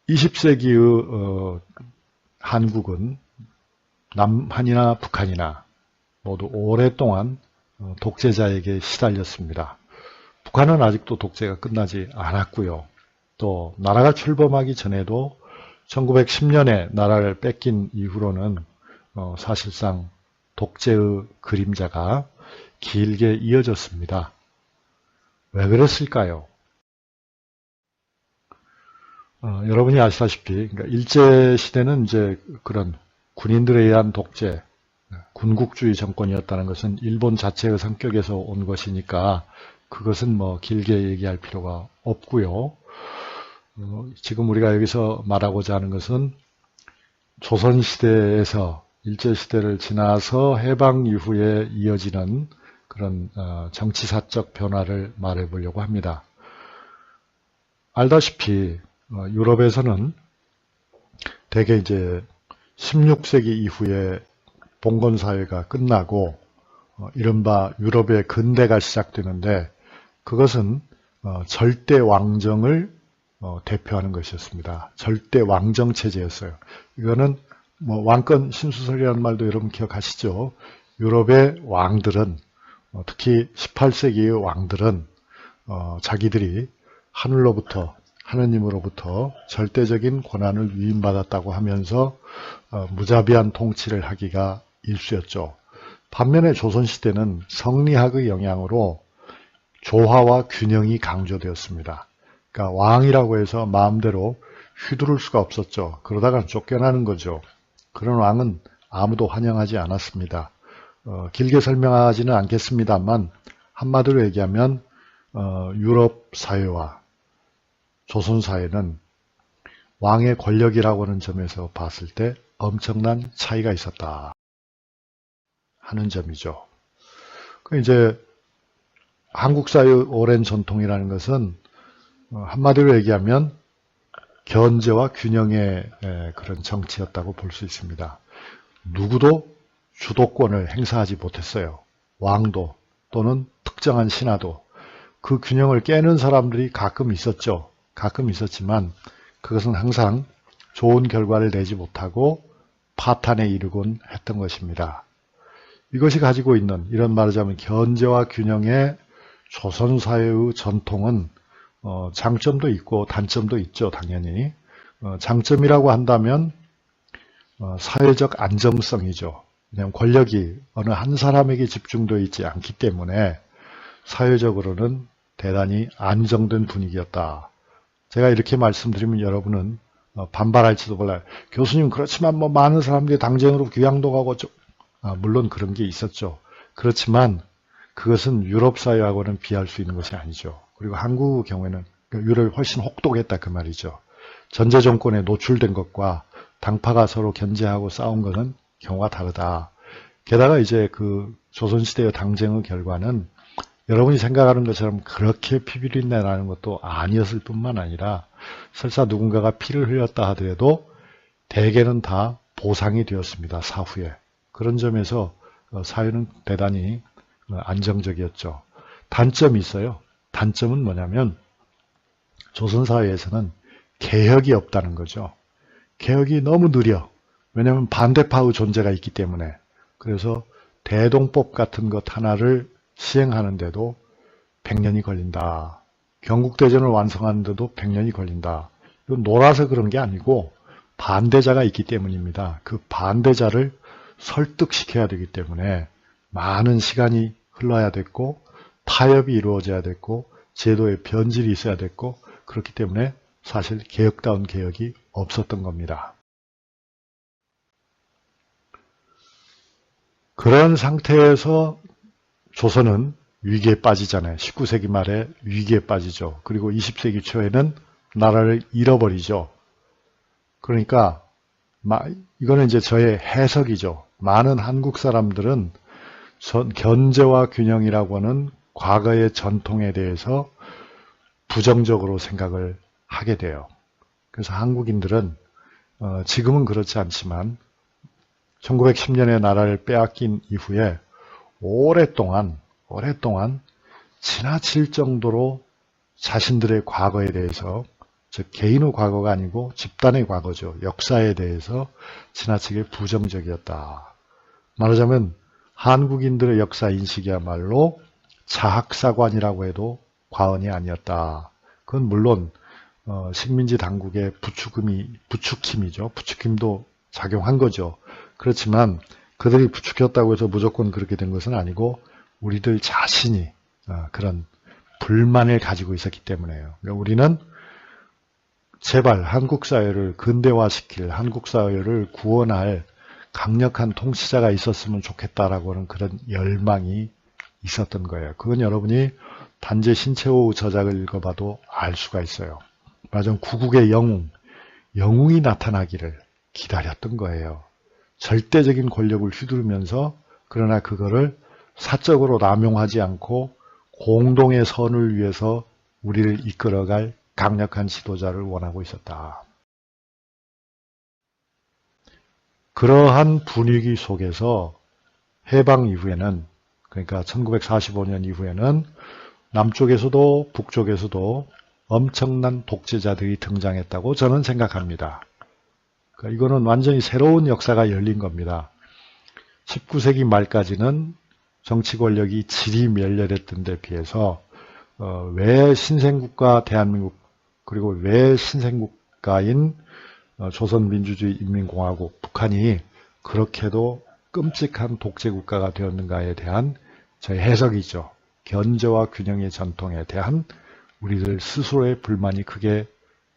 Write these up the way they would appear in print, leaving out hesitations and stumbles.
20세기의 한국은 남한이나 북한이나 모두 오랫동안 독재자에게 시달렸습니다. 북한은 아직도 독재가 끝나지 않았고요. 또 나라가 출범하기 전에도 1910년에 나라를 뺏긴 이후로는 사실상 독재의 그림자가 길게 이어졌습니다. 왜 그랬을까요? 여러분이 아시다시피 그러니까 일제시대는 이제 그런 군인들에 의한 독재, 군국주의 정권이었다는 것은 일본 자체의 성격에서 온 것이니까 그것은 뭐 길게 얘기할 필요가 없고요. 지금 우리가 여기서 말하고자 하는 것은 조선시대에서 일제시대를 지나서 해방 이후에 이어지는 그런 정치사적 변화를 말해 보려고 합니다. 알다시피 유럽에서는 대개 이제 16세기 이후에 봉건사회가 끝나고 이른바 유럽의 근대가 시작되는데 그것은 절대 왕정을 대표하는 것이었습니다. 절대 왕정 체제였어요. 이거는 뭐 왕권 신수설이라는 말도 여러분 기억하시죠? 유럽의 왕들은 특히 18세기의 왕들은 자기들이 하늘로부터 하느님으로부터 절대적인 권한을 위임받았다고 하면서 무자비한 통치를 하기가 일쑤였죠. 반면에 조선시대는 성리학의 영향으로 조화와 균형이 강조되었습니다. 그러니까 왕이라고 해서 마음대로 휘두를 수가 없었죠. 그러다가 쫓겨나는 거죠. 그런 왕은 아무도 환영하지 않았습니다. 길게 설명하지는 않겠습니다만 한마디로 얘기하면 유럽 사회와 조선 사회는 왕의 권력이라고 하는 점에서 봤을 때 엄청난 차이가 있었다 하는 점이죠. 이제 한국 사회의 오랜 전통이라는 것은 한마디로 얘기하면 견제와 균형의 그런 정치였다고 볼 수 있습니다. 누구도 주도권을 행사하지 못했어요. 왕도 또는 특정한 신하도. 그 균형을 깨는 사람들이 가끔 있었죠. 가끔 있었지만 그것은 항상 좋은 결과를 내지 못하고 파탄에 이르곤 했던 것입니다. 이것이 가지고 있는 이런 말하자면 견제와 균형의 조선사회의 전통은 장점도 있고 단점도 있죠. 당연히. 장점이라고 한다면 사회적 안정성이죠. 왜냐하면 권력이 어느 한 사람에게 집중되어 있지 않기 때문에 사회적으로는 대단히 안정된 분위기였다. 제가 이렇게 말씀드리면 여러분은 반발할지도 몰라요. 교수님 그렇지만 뭐 많은 사람들이 당쟁으로 귀향도 가고 물론 그런 게 있었죠. 그렇지만 그것은 유럽 사회하고는 비할 수 있는 것이 아니죠. 그리고 한국의 경우에는 유럽이 훨씬 혹독했다 그 말이죠. 전제 정권에 노출된 것과 당파가 서로 견제하고 싸운 것은 경우가 다르다. 게다가 이제 그 조선시대의 당쟁의 결과는 여러분이 생각하는 것처럼 그렇게 피비린내 나는 것도 아니었을 뿐만 아니라 설사 누군가가 피를 흘렸다 하더라도 대개는 다 보상이 되었습니다. 사후에. 그런 점에서 사회는 대단히 안정적이었죠. 단점이 있어요. 단점은 뭐냐면 조선사회에서는 개혁이 없다는 거죠. 개혁이 너무 느려. 왜냐하면 반대파의 존재가 있기 때문에. 그래서 대동법 같은 것 하나를 시행하는데도 100년이 걸린다. 경국대전을 완성하는데도 100년이 걸린다. 이건 놀아서 그런 게 아니고 반대자가 있기 때문입니다. 그 반대자를 설득시켜야 되기 때문에 많은 시간이 흘러야 됐고 타협이 이루어져야 됐고 제도의 변질이 있어야 됐고 그렇기 때문에 사실 개혁다운 개혁이 없었던 겁니다. 그런 상태에서 조선은 위기에 빠지잖아요. 19세기 말에 위기에 빠지죠. 그리고 20세기 초에는 나라를 잃어버리죠. 그러니까 이거는 이제 저의 해석이죠. 많은 한국 사람들은 견제와 균형이라고 하는 과거의 전통에 대해서 부정적으로 생각을 하게 돼요. 그래서 한국인들은 지금은 그렇지 않지만 1910년에 나라를 빼앗긴 이후에 오랫동안 지나칠 정도로 자신들의 과거에 대해서 즉 개인의 과거가 아니고 집단의 과거죠. 역사에 대해서 지나치게 부정적이었다. 말하자면 한국인들의 역사 인식이야말로 자학사관이라고 해도 과언이 아니었다. 그건 물론 식민지 당국의 부추김이죠. 부추김도 작용한 거죠. 그렇지만 그들이 부추겼다고 해서 무조건 그렇게 된 것은 아니고 우리들 자신이 그런 불만을 가지고 있었기 때문에요. 그러니까 우리는 제발 한국 사회를 근대화시킬, 한국 사회를 구원할 강력한 통치자가 있었으면 좋겠다라고 하는 그런 열망이 있었던 거예요. 그건 여러분이 단재 신채호 저작을 읽어봐도 알 수가 있어요. 맞아, 구국의 영웅이 나타나기를 기다렸던 거예요. 절대적인 권력을 휘두르면서 그러나 그거를 사적으로 남용하지 않고 공동의 선을 위해서 우리를 이끌어갈 강력한 지도자를 원하고 있었다. 그러한 분위기 속에서 해방 이후에는, 그러니까 1945년 이후에는 남쪽에서도 북쪽에서도 엄청난 독재자들이 등장했다고 저는 생각합니다. 그러니까 이거는 완전히 새로운 역사가 열린 겁니다. 19세기 말까지는 정치 권력이 질이 멸렬했던 데 비해서 왜 신생국가 대한민국, 그리고 왜 신생국가인 조선민주주의인민공화국 북한이 그렇게도 끔찍한 독재국가가 되었는가에 대한 저의 해석이죠. 견제와 균형의 전통에 대한 우리들 스스로의 불만이 크게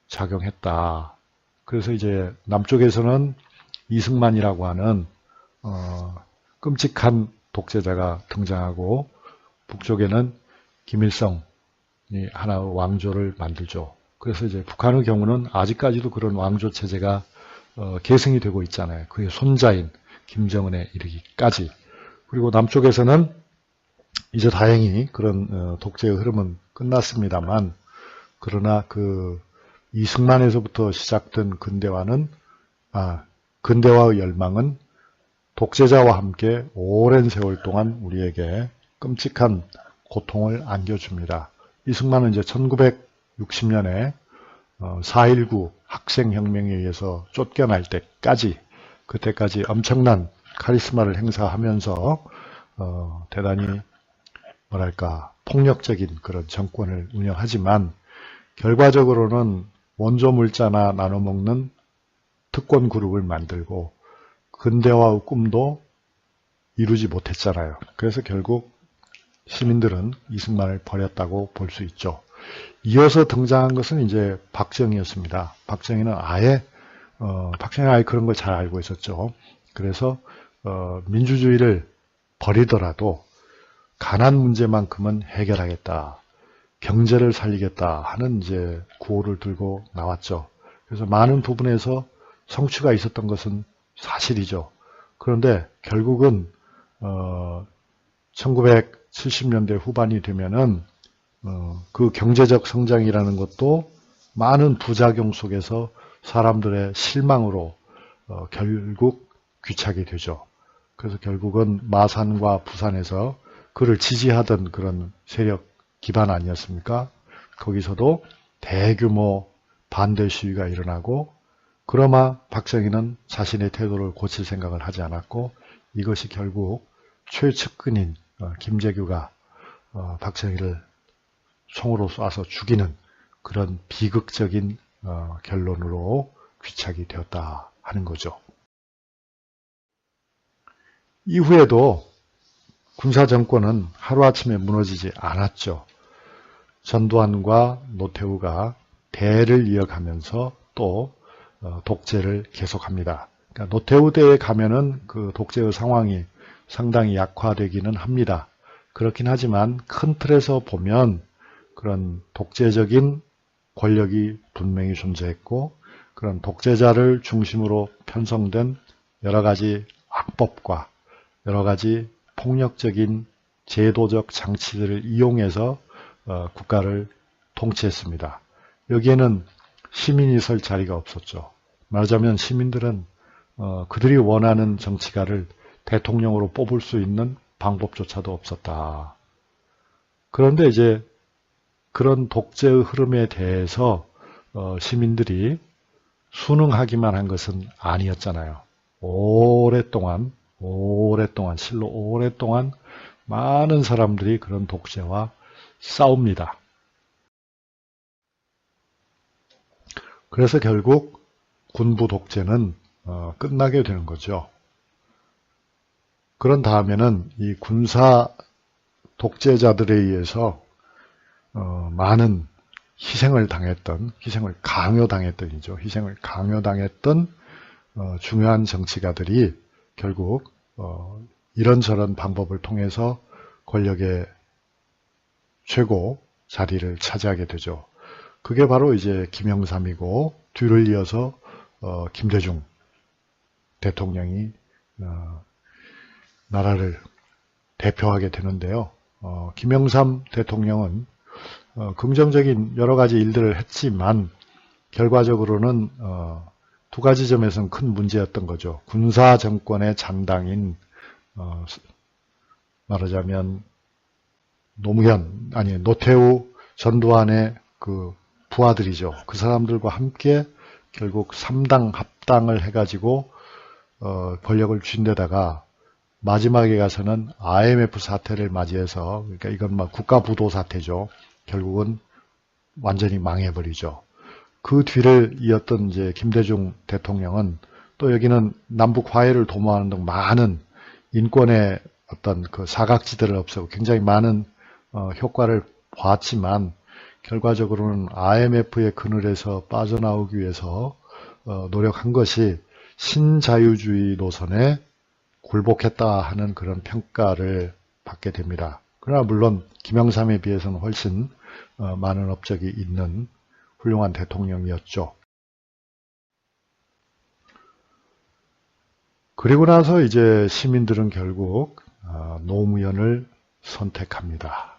작용했다. 그래서 이제 남쪽에서는 이승만이라고 하는 끔찍한 독재자가 등장하고 북쪽에는 김일성이 하나의 왕조를 만들죠. 그래서 이제 북한의 경우는 아직까지도 그런 왕조 체제가 계승이 되고 있잖아요. 그의 손자인 김정은에 이르기까지. 그리고 남쪽에서는 이제 다행히 그런 독재의 흐름은 끝났습니다만, 그러나 그 이승만에서부터 시작된 근대화의 열망은 독재자와 함께 오랜 세월 동안 우리에게 끔찍한 고통을 안겨줍니다. 이승만은 이제 1960년에 4.19 학생혁명에 의해서 쫓겨날 때까지, 그때까지 엄청난 카리스마를 행사하면서 대단히 뭐랄까 폭력적인 그런 정권을 운영하지만 결과적으로는 원조 물자나 나눠먹는 특권 그룹을 만들고 근대화의 꿈도 이루지 못했잖아요. 그래서 결국 시민들은 이승만을 버렸다고 볼 수 있죠. 이어서 등장한 것은 이제 박정희였습니다. 박정희는 아예 그런 걸 잘 알고 있었죠. 그래서 민주주의를 버리더라도 가난 문제만큼은 해결하겠다, 경제를 살리겠다 하는 이제 구호를 들고 나왔죠. 그래서 많은 부분에서 성취가 있었던 것은 사실이죠. 그런데 결국은 1970년대 후반이 되면은 그 경제적 성장이라는 것도 많은 부작용 속에서 사람들의 실망으로 결국 귀착이 되죠. 그래서 결국은 마산과 부산에서 그를 지지하던 그런 세력 기반 아니었습니까? 거기서도 대규모 반대 시위가 일어나고, 그러나 박정희는 자신의 태도를 고칠 생각을 하지 않았고, 이것이 결국 최측근인 김재규가 박정희를 총으로 쏴서 죽이는 그런 비극적인 결론으로 귀착이 되었다 하는 거죠. 이후에도 군사정권은 하루아침에 무너지지 않았죠. 전두환과 노태우가 대를 이어가면서 또 독재를 계속합니다. 그러니까 노태우 때에 가면은 그 독재의 상황이 상당히 약화되기는 합니다. 그렇긴 하지만 큰 틀에서 보면 그런 독재적인 권력이 분명히 존재했고, 그런 독재자를 중심으로 편성된 여러 가지 악법과 여러 가지 폭력적인 제도적 장치들을 이용해서 국가를 통치했습니다. 여기에는 시민이 설 자리가 없었죠. 말하자면 시민들은 그들이 원하는 정치가를 대통령으로 뽑을 수 있는 방법조차도 없었다. 그런데 이제 그런 독재의 흐름에 대해서 시민들이 순응하기만 한 것은 아니었잖아요. 오랫동안 실로 오랫동안 많은 사람들이 그런 독재와 싸웁니다. 그래서 결국 군부 독재는 끝나게 되는 거죠. 그런 다음에는 이 군사 독재자들에 의해서 많은 희생을 강요당했던 중요한 정치가들이 결국 이런저런 방법을 통해서 권력의 최고 자리를 차지하게 되죠. 그게 바로 이제 김영삼이고, 뒤를 이어서 김대중 대통령이 나라를 대표하게 되는데요. 김영삼 대통령은 긍정적인 여러 가지 일들을 했지만 결과적으로는 두 가지 점에서는 큰 문제였던 거죠. 군사 정권의 잔당인 말하자면 노태우 전두환의 그 부하들이죠. 그 사람들과 함께 결국 3당 합당을 해가지고 권력을 쥔 데다가 마지막에 가서는 IMF 사태를 맞이해서, 그러니까 이건 막 국가부도 사태죠. 결국은 완전히 망해버리죠. 그 뒤를 이었던 이제 김대중 대통령은 또 여기는 남북 화해를 도모하는 등 많은 인권의 어떤 그 사각지대를 없애고 굉장히 많은 효과를 보았지만 결과적으로는 IMF의 그늘에서 빠져나오기 위해서 노력한 것이 신자유주의 노선에 굴복했다 하는 그런 평가를 받게 됩니다. 그러나 물론 김영삼에 비해서는 훨씬 많은 업적이 있는 훌륭한 대통령이었죠. 그리고 나서 이제 시민들은 결국 노무현을 선택합니다.